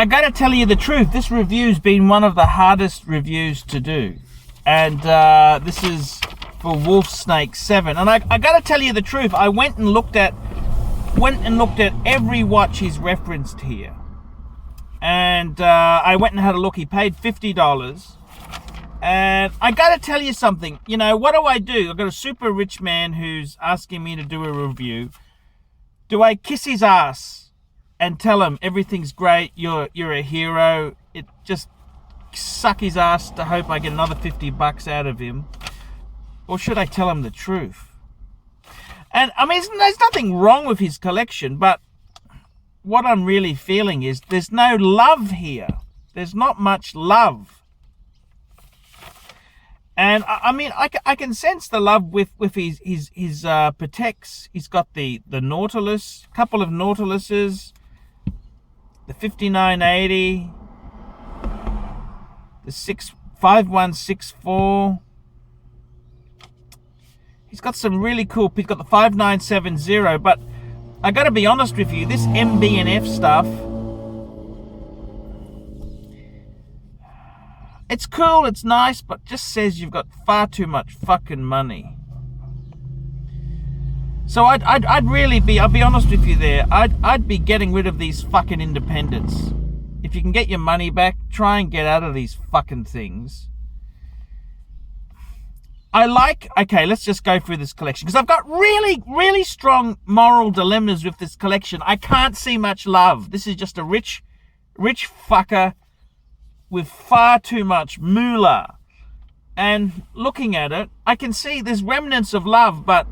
I gotta tell you the truth, this review's been one of the hardest reviews to do. And this is for Wolf Snake 7. And I gotta tell you the truth, I went and looked at every watch he's referenced here. And I went and had a look. He paid $50. And I gotta tell you something. You know, what do? I've got a super rich man who's asking me to do a review. Do I kiss his ass and tell him everything's great, you're a hero, it just suck his ass to hope I get another $50 out of him? Or should I tell him the truth? And I mean, there's nothing wrong with his collection, but what I'm really feeling is there's no love here. There's not much love. And I mean, I can sense the love with his Pateks. He's got the Nautilus, a couple of Nautiluses, the 5980, the 5164. He's got some really cool. He's got the 5970, but I got to be honest with you, this MB&F stuff, it's cool, it's nice, but just says you've got far too much fucking money. So I'd really be, I'll be honest with you there, I'd be getting rid of these fucking independents. If you can get your money back, try and get out of these fucking things. Okay, let's just go through this collection, because I've got really, really strong moral dilemmas with this collection. I can't see much love. This is just a rich fucker with far too much moolah. And looking at it, I can see there's remnants of love, but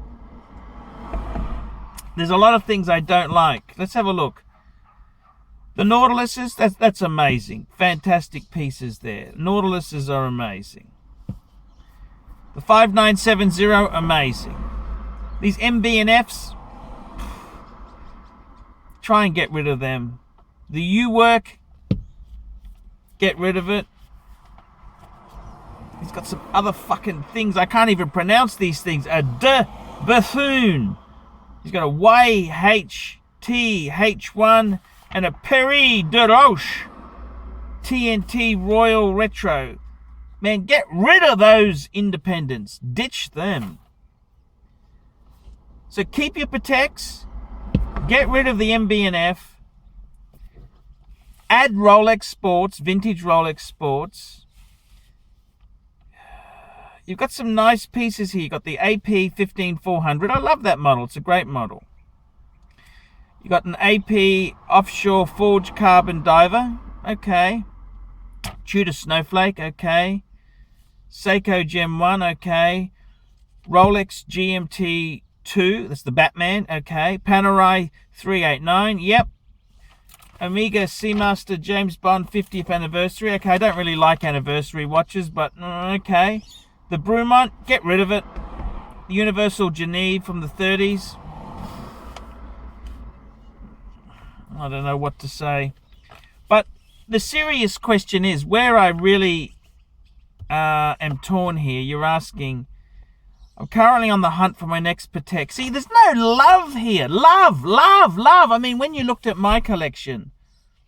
there's a lot of things I don't like. Let's have a look. The Nautiluses, that's amazing. Fantastic pieces there. Nautiluses are amazing. The 5970, amazing. These MB&Fs, try and get rid of them. The U-Work, get rid of it. He's got some other fucking things. I can't even pronounce these things. A de buffoon. He's got a YHTH1 and a Perry de Roche TNT Royal Retro. Man, get rid of those independents. Ditch them. So keep your Pateks. Get rid of the MB&F. Add Rolex Sports, vintage Rolex Sports. You've got some nice pieces here. You've got the AP 15400. I love that model. It's a great model. You've got an AP Offshore Forged Carbon Diver. Okay. Tudor Snowflake. Okay. Seiko Gem 1, okay. Rolex GMT 2, that's the Batman, okay. Panerai 389, yep. Omega Seamaster James Bond 50th anniversary, okay. I don't really like anniversary watches, but okay. The Brumont, get rid of it. The Universal Geneve from the 30s. I don't know what to say. But the serious question is, where I really am torn here, you're asking, I'm currently on the hunt for my next Patek. See, there's no love here. Love. I mean, when you looked at my collection,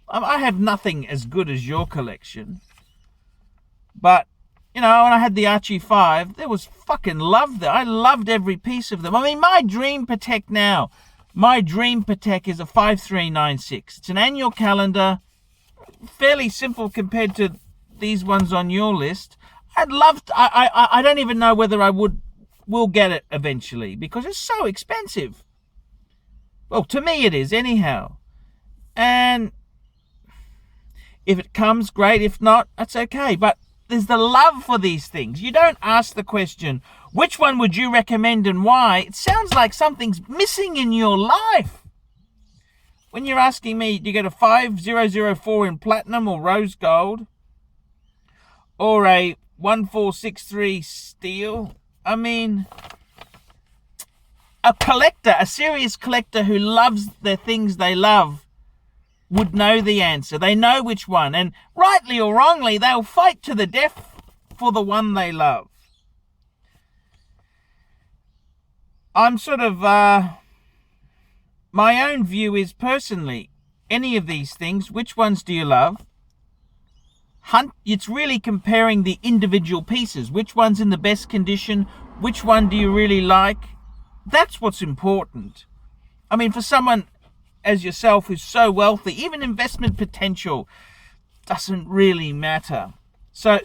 I have nothing as good as your collection. But, you know, when I had the Archie 5, there was fucking love there. I loved every piece of them. I mean, my dream Patek now, my dream Patek is a 5396. It's an annual calendar, fairly simple compared to these ones on your list. I'd love to, I don't even know whether I will get it eventually, because it's so expensive. Well, to me it is anyhow. And if it comes, great. If not, that's okay. But there's the love for these things. You don't ask the question, which one would you recommend and why? It sounds like something's missing in your life. When you're asking me, do you get a 5004 in platinum or rose gold? Or a 1463 steel? I mean, a collector, a serious collector who loves the things they love would know the answer. They know which one. And rightly or wrongly, they'll fight to the death for the one they love. I'm sort of, my own view is personally, any of these things, which ones do you love? It's really comparing the individual pieces. Which one's in the best condition? Which one do you really like? That's what's important. I mean, for someone as yourself who's so wealthy, even investment potential doesn't really matter. So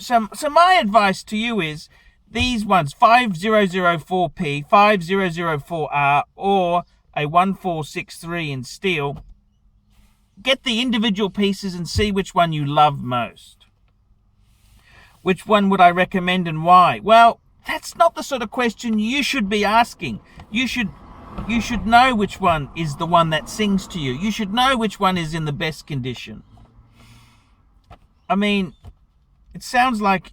my advice to you is these ones, 5004P, 5004R, or a 1463 in steel. Get the individual pieces and see which one you love most. Which one would I recommend and why? Well, that's not the sort of question you should be asking. You should know which one is the one that sings to you. You should know which one is in the best condition. I mean, it sounds like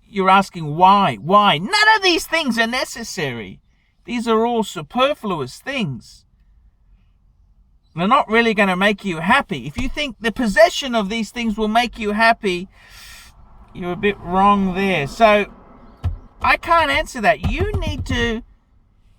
you're asking why. Why? None of these things are necessary. These are all superfluous things. They're not really going to make you happy. If you think the possession of these things will make you happy, you're a bit wrong there. So I can't answer that. You need to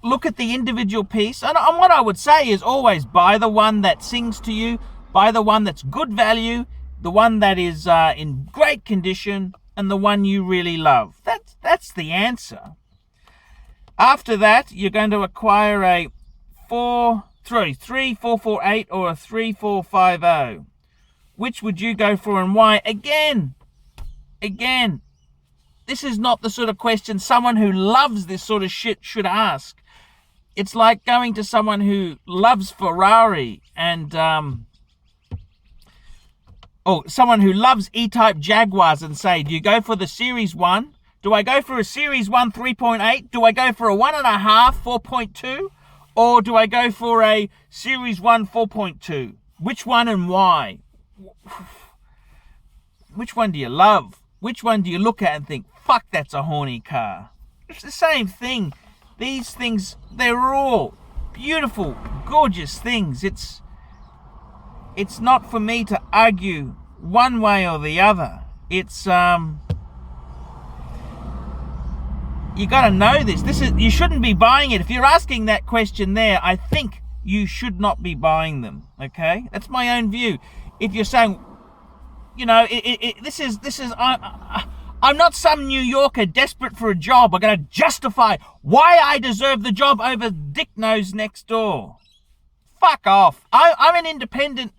look at the individual piece. And what I would say is always buy the one that sings to you. Buy the one that's good value. The one that is in great condition. And the one you really love. That's the answer. After that, you're going to acquire a 3448 or a 3450. Which would you go for and why? Again, this is not the sort of question someone who loves this sort of shit should ask. It's like going to someone who loves Ferrari and someone who loves E-Type Jaguars and say, do you go for the Series 1? Do I go for a Series 1 3.8? Do I go for a 1.5 4.2? Or do I go for a Series 1 4.2? Which one and why? Which one do you love? Which one do you look at and think, fuck, that's a horny car? It's the same thing. These things, they're all beautiful, gorgeous things. It's not for me to argue one way or the other. It's you got to know this. You shouldn't be buying it. If you're asking that question there, I think you should not be buying them. Okay, that's my own view. If you're saying, you know, I'm not some New Yorker desperate for a job. I'm going to justify why I deserve the job over Dick Nose next door. Fuck off. I'm an independent.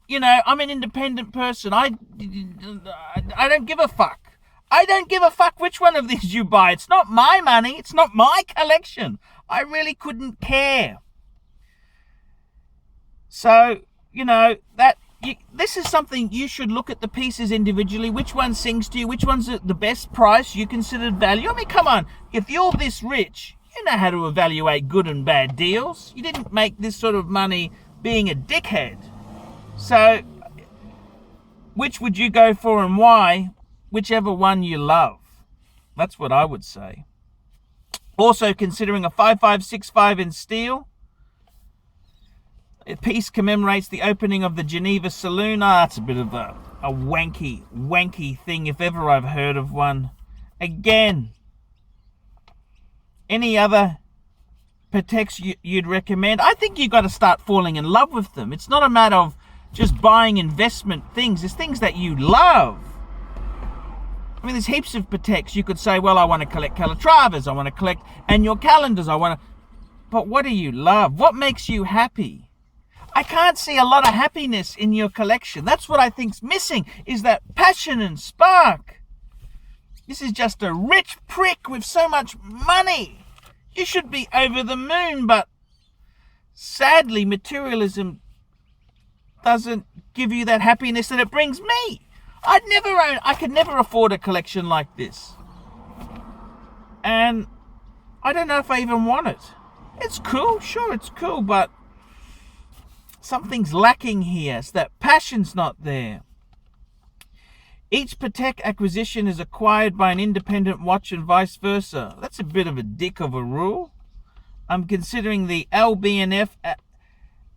You know, I'm an independent person. I don't give a fuck. I don't give a fuck which one of these you buy. It's not my money. It's not my collection. I really couldn't care. So, you know, this is something you should look at the pieces individually. Which one sings to you? Which one's the best price you considered value? I mean, come on. If you're this rich, you know how to evaluate good and bad deals. You didn't make this sort of money being a dickhead. So, which would you go for and why? Whichever one you love. That's what I would say. Also considering a 5565 in steel. A piece commemorates the opening of the Geneva Saloon. That's a bit of a wanky thing if ever I've heard of one. Again, any other Pateks you'd recommend? I think you've got to start falling in love with them. It's not a matter of just buying investment things. It's things that you love. I mean, there's heaps of Pateks. You could say, well, I want to collect Calatravas. I want to collect annual calendars. But what do you love? What makes you happy? I can't see a lot of happiness in your collection. That's what I think's missing, is that passion and spark. This is just a rich prick with so much money. You should be over the moon, but sadly, materialism doesn't give you that happiness that it brings me. I could never afford a collection like this. And I don't know if I even want it. It's cool, sure, it's cool, but something's lacking here. So that passion's not there. Each Patek acquisition is acquired by an independent watch and vice versa. That's a bit of a dick of a rule. I'm considering the LB&F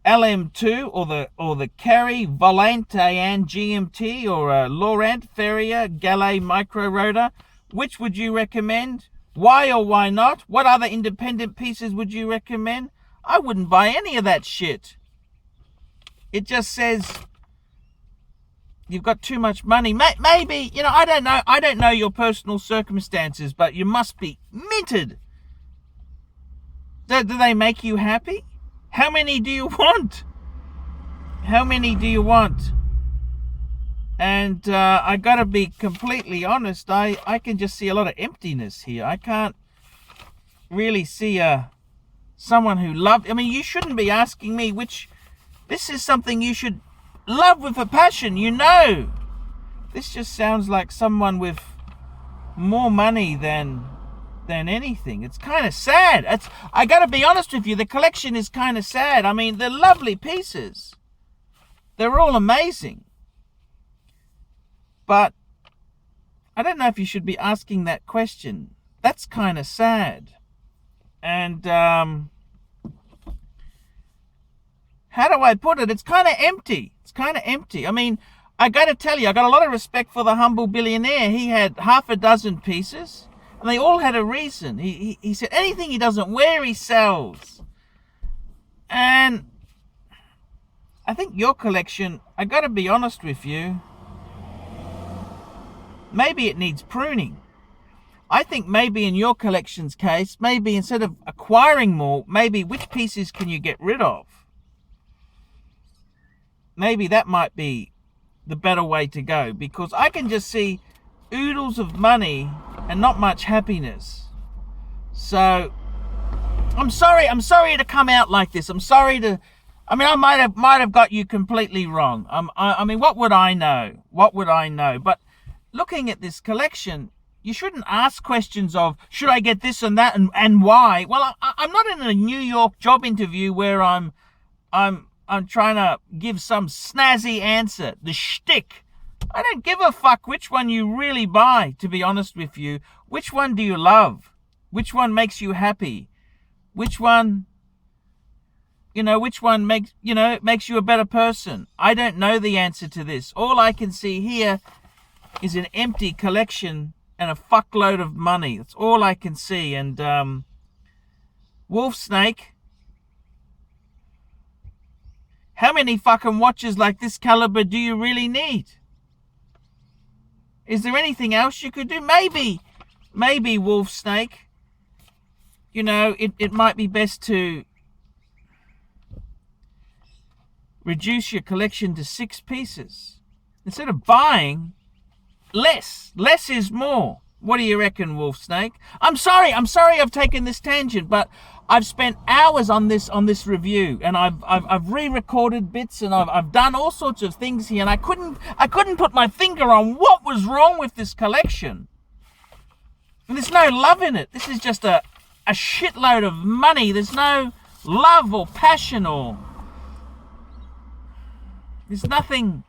LM2 or the Carry Volantayan GMT or a Laurent Ferrier Gallet Micro Rotor. Which would you recommend? Why or why not? What other independent pieces would you recommend? I wouldn't buy any of that shit. It just says you've got too much money. Maybe, I don't know. I don't know your personal circumstances, but you must be minted. Do they make you happy? How many do you want? How many do you want? And I gotta be completely honest, I can just see a lot of emptiness here. I can't really see someone who loved. I mean, you shouldn't be asking me this is something you should love with a passion, This just sounds like someone with more money than anything. It's kind of sad. I gotta be honest with you, the collection is kind of sad. I mean, they're lovely pieces. They're all amazing. But I don't know if you should be asking that question. That's kind of sad. And how do I put it? It's kind of empty. I mean, I got to tell you, I got a lot of respect for the humble billionaire. He had half a dozen pieces, and they all had a reason. He said anything he doesn't wear, he sells. And I think your collection, I got to be honest with you, maybe it needs pruning. I think maybe in your collection's case, maybe instead of acquiring more, maybe which pieces can you get rid of? Maybe that might be the better way to go, because I can just see oodles of money and not much happiness. So I'm sorry to come out like this. I'm sorry to, I mean, I might have got you completely wrong. I mean, what would I know? But looking at this collection, you shouldn't ask questions of, should I get this and that and why? Well, I'm not in a New York job interview where I'm trying to give some snazzy answer, the shtick. I don't give a fuck which one you really buy, to be honest with you. Which one do you love? Which one makes you happy? Which one makes you a better person? I don't know the answer to this. All I can see here is an empty collection and a fuckload of money. That's all I can see. And Wolf Snake, how many fucking watches like this caliber do you really need? Is there anything else you could do? Maybe Wolf Snake, it might be best to reduce your collection to 6 pieces. Instead of buying less is more. What do you reckon, Wolf Snake? I'm sorry I've taken this tangent, but I've spent hours on this review, and I've re-recorded bits, and I've done all sorts of things here, and I couldn't put my finger on what was wrong with this collection. And there's no love in it. This is just a shitload of money. There's no love or passion, or there's nothing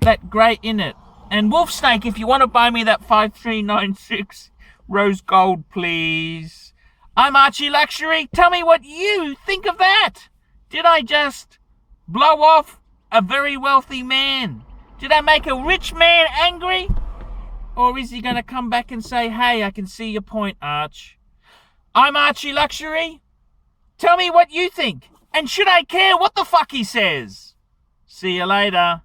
that great in it. And Wolf Snake, if you want to buy me that 5396 rose gold, please. I'm ArchieLuxury. Tell me what you think of that. Did I just blow off a very wealthy man? Did I make a rich man angry? Or is he going to come back and say, hey, I can see your point, Arch. I'm ArchieLuxury. Tell me what you think. And should I care what the fuck he says? See you later.